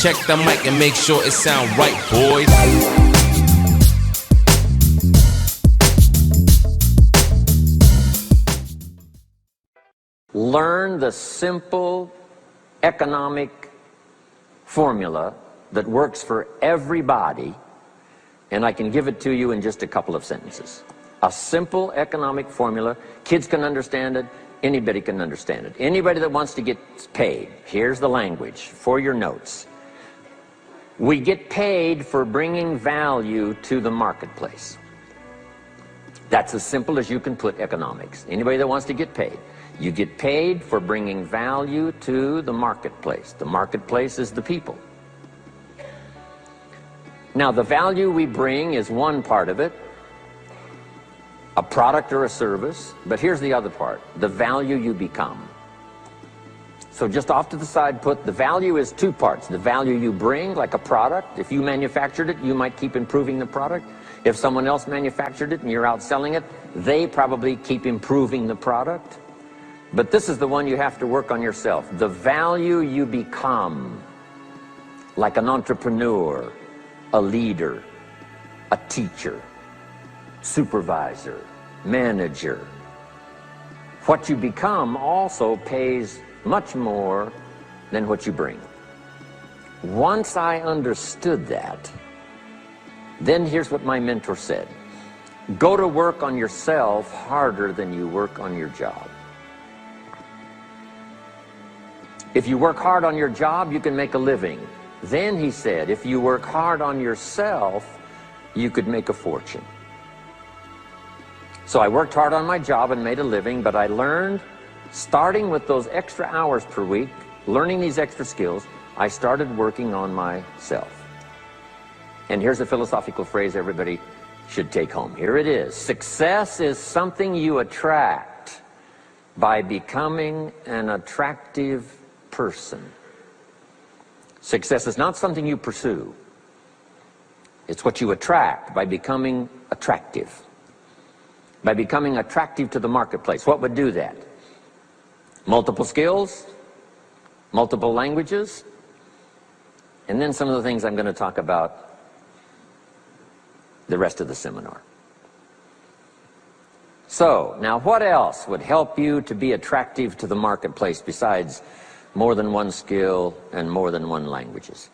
check the mic and make sure it sound right, boys. Learn the simple economic formula that works for everybody, and I can give it to you in just a couple of sentences. A simple economic formula. Kids can understand it. Anybody can understand it. Anybody that wants to get paid. Here's the language for your notes. We get paid for bringing value to the marketplace. That's as simple as you can put economics. Anybody that wants to get paid. You get paid for bringing value to the marketplace. The marketplace is the people. Now, the value we bring is one part of it, a product or a service, but here's the other part, the value you become. So just off to the side, put the value is two parts. The value you bring, like a product. If you manufactured it, you might keep improving the product. If someone else manufactured it and you're out selling it, they probably keep improving the product. But this is the one you have to work on yourself. The value you become, like an entrepreneur, a leader, a teacher, supervisor, manager. What you become also pays much more than what you bring. Once I understood that, then here's what my mentor said. Go to work on yourself harder than you work on your job. If you work hard on your job, you can make a living. Then he said, if you work hard on yourself, you could make a fortune. So I worked hard on my job and made a living, but I learned, starting with those extra hours per week, learning these extra skills, I started working on myself. And here's a philosophical phrase everybody should take home. Here it is. Success is something you attract by becoming an attractive person. Success is not something you pursue. It's what you attract by becoming attractive. By becoming attractive to the marketplace. What would do that? Multiple skills, multiple languages, and then some of the things I'm going to talk about the rest of the seminar. So, now what else would help you to be attractive to the marketplace besides more than one skill and more than one languages?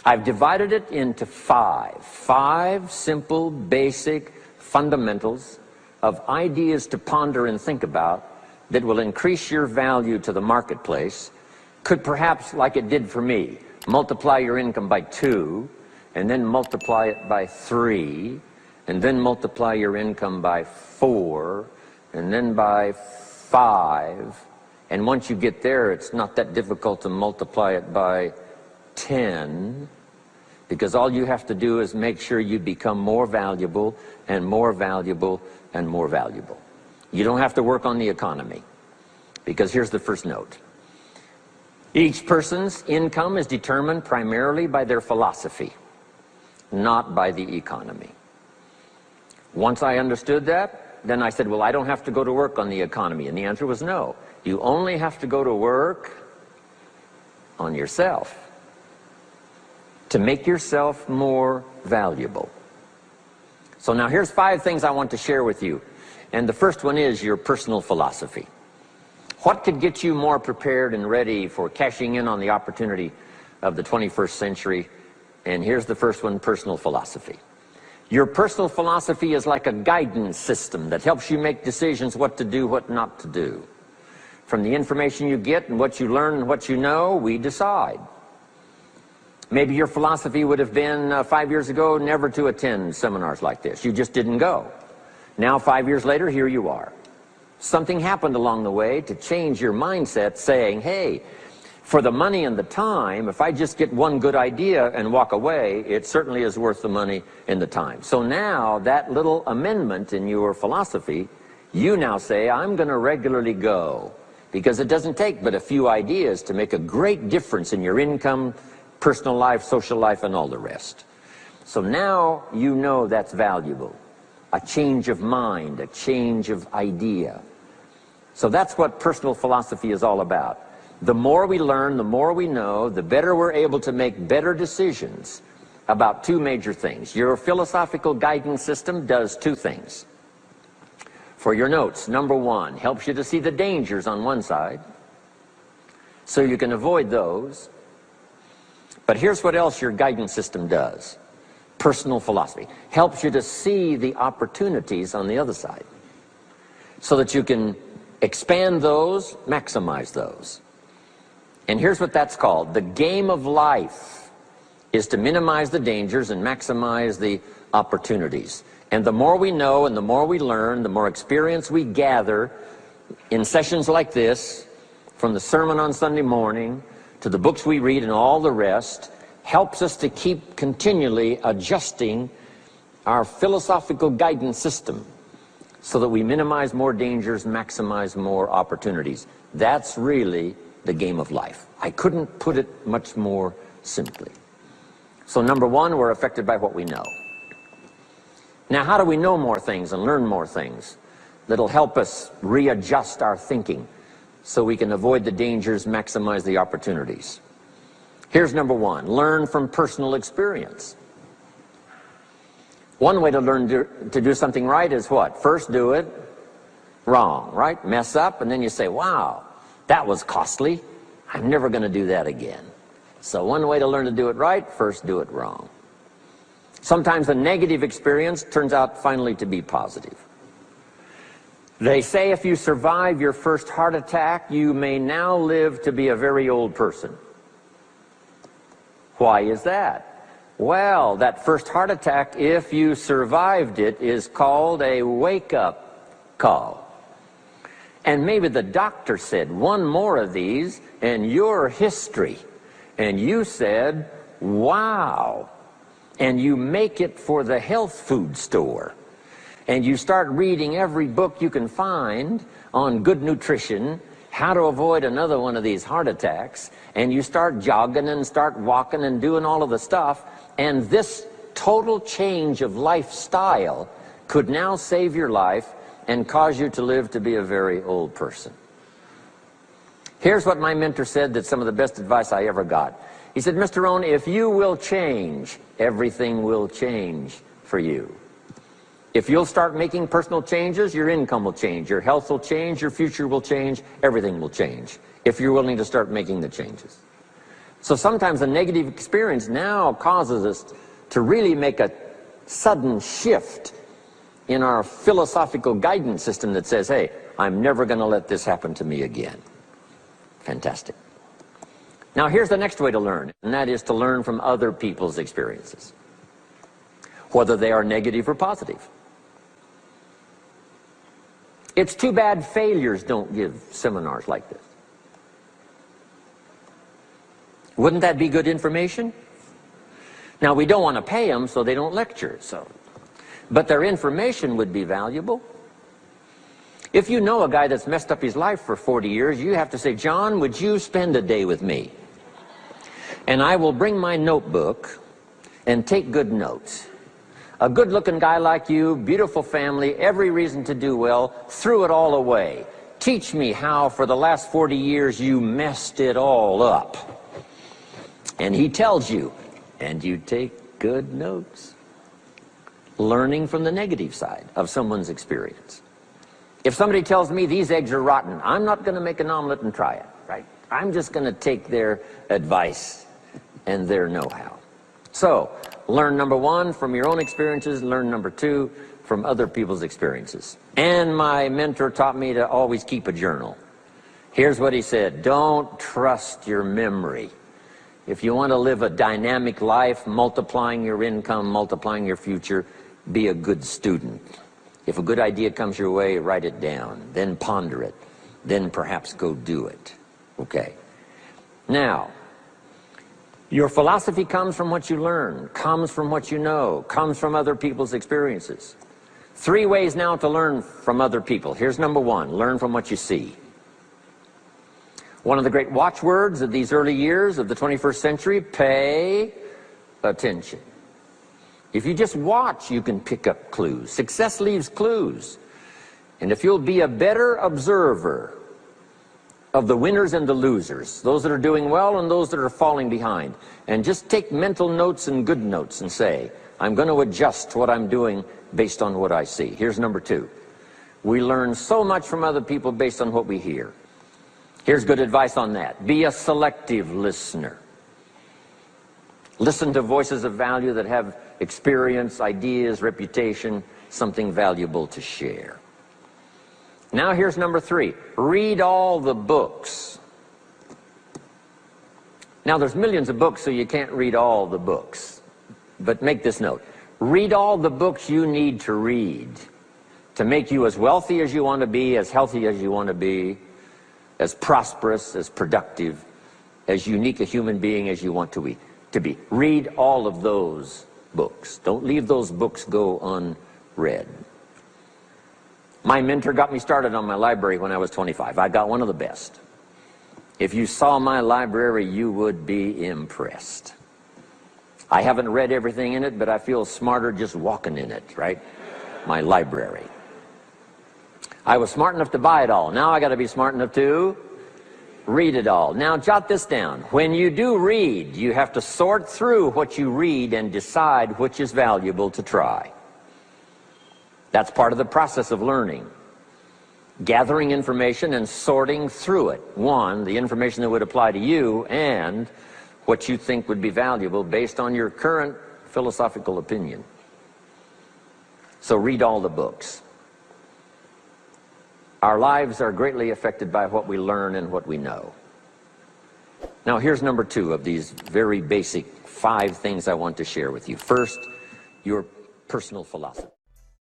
I've divided it into five simple, basic fundamentals of ideas to ponder and think about that will increase your value to the marketplace. Could perhaps, like it did for me, multiply your income by 2, and then multiply it by 3, and then multiply your income by 4, and then by 5. And once you get there, it's not that difficult to multiply it by 10, because all you have to do is make sure you become more valuable and more valuable and more valuable. You don't have to work on the economy, because here's the first note. Each person's income is determined primarily by their philosophy, not by the economy. Once I understood that, then I said, well, I don't have to go to work on the economy. And the answer was no. You only have to go to work on yourself to make yourself more valuable. So now here's 5 things I want to share with you. And the first one is your personal philosophy. What could get you more prepared and ready for cashing in on the opportunity of the 21st century? And here's the first one, personal philosophy. Your personal philosophy is like a guidance system that helps you make decisions what to do, what not to do. From the information you get and what you learn and what you know, we decide. Maybe your philosophy would have been 5 years ago never to attend seminars like this. You just didn't go. Now 5 years later, here you are. Something happened along the way to change your mindset, saying, hey, for the money and the time, if I just get one good idea and walk away, it certainly is worth the money and the time. So now that little amendment in your philosophy, you now say, I'm going to regularly go, because it doesn't take but a few ideas to make a great difference in your income, personal life, social life, and all the rest. So now you know that's valuable. A change of mind, a change of idea. So that's what personal philosophy is all about. The more we learn, the more we know, the better we're able to make better decisions about two major things. Your philosophical guidance system does two things. For your notes, number one, helps you to see the dangers on one side, so you can avoid those. But here's what else your guidance system does. Personal philosophy helps you to see the opportunities on the other side, so that you can expand those, maximize those. And here's what that's called. The game of life is to minimize the dangers and maximize the opportunities. And the more we know and the more we learn, the more experience we gather in sessions like this, from the sermon on Sunday morning to the books we read and all the rest, helps us to keep continually adjusting our philosophical guidance system so that we minimize more dangers, maximize more opportunities. That's really the game of life. I couldn't put it much more simply. So number one, we're affected by what we know. Now, how do we know more things and learn more things that'll help us readjust our thinking so we can avoid the dangers, maximize the opportunities? Here's number one, learn from personal experience. One way to learn to do something right is what? First do it wrong, right? Mess up, and then you say, wow, that was costly. I'm never going to do that again. So one way to learn to do it right, first do it wrong. Sometimes a negative experience turns out finally to be positive. They say if you survive your first heart attack, you may now live to be a very old person. Why is that? Well, that first heart attack, if you survived it, is called a wake-up call. And maybe the doctor said, one more of these and you're history. And you said, wow. And you make it for the health food store. And you start reading every book you can find on good nutrition, how to avoid another one of these heart attacks, and you start jogging and start walking and doing all of the stuff, and this total change of lifestyle could now save your life and cause you to live to be a very old person. Here's what my mentor said, that's some of the best advice I ever got. He said, Mr. Rohn, if you will change, everything will change for you. If you'll start making personal changes, your income will change, your health will change, your future will change, everything will change, if you're willing to start making the changes. So sometimes a negative experience now causes us to really make a sudden shift in our philosophical guidance system that says, hey, I'm never going to let this happen to me again. Fantastic. Now here's the next way to learn, and that is to learn from other people's experiences, whether they are negative or positive. It's too bad failures don't give seminars like this. Wouldn't that be good information? Now we don't want to pay them, so they don't lecture, but their information would be valuable. If you know a guy that's messed up his life for 40 years, you have to say, John, would you spend a day with me? And I will bring my notebook and take good notes. A good-looking guy like you, beautiful family, every reason to do well, threw it all away. Teach me how for the last 40 years you messed it all up. And he tells you, and you take good notes. Learning from the negative side of someone's experience. If somebody tells me these eggs are rotten, I'm not going to make an omelet and try it, right? I'm just going to take their advice and their know-how. So, learn number one from your own experiences, learn number two from other people's experiences. And my mentor taught me to always keep a journal. Here's what he said, don't trust your memory. If you want to live a dynamic life, multiplying your income, multiplying your future, be a good student. If a good idea comes your way, write it down, then ponder it, then perhaps go do it. Okay. Now, your philosophy comes from what you learn, comes from what you know, comes from other people's experiences. 3 ways now to learn from other people. Here's number one, learn from what you see. One of the great watchwords of these early years of the 21st century, pay attention. If you just watch, you can pick up clues. Success leaves clues. And if you'll be a better observer of the winners and the losers, those that are doing well and those that are falling behind. And just take mental notes and good notes and say, I'm going to adjust what I'm doing based on what I see. Here's number 2. We learn so much from other people based on what we hear. Here's good advice on that. Be a selective listener. Listen to voices of value that have experience, ideas, reputation, something valuable to share. Now here's number 3. Read all the books. Now there's millions of books, so you can't read all the books. But make this note. Read all the books you need to read to make you as wealthy as you want to be, as healthy as you want to be, as prosperous, as productive, as unique a human being as you want to be. Read all of those books. Don't leave those books go unread. My mentor got me started on my library when I was 25. I got one of the best. If you saw my library, you would be impressed. I haven't read everything in it, but I feel smarter just walking in it, right? My library. I was smart enough to buy it all. Now I got to be smart enough to read it all. Now jot this down. When you do read, you have to sort through what you read and decide which is valuable to try. That's part of the process of learning. Gathering information and sorting through it. One, the information that would apply to you, and what you think would be valuable based on your current philosophical opinion. So read all the books. Our lives are greatly affected by what we learn and what we know. Now here's number 2 of these very basic 5 things I want to share with you. First, your personal philosophy.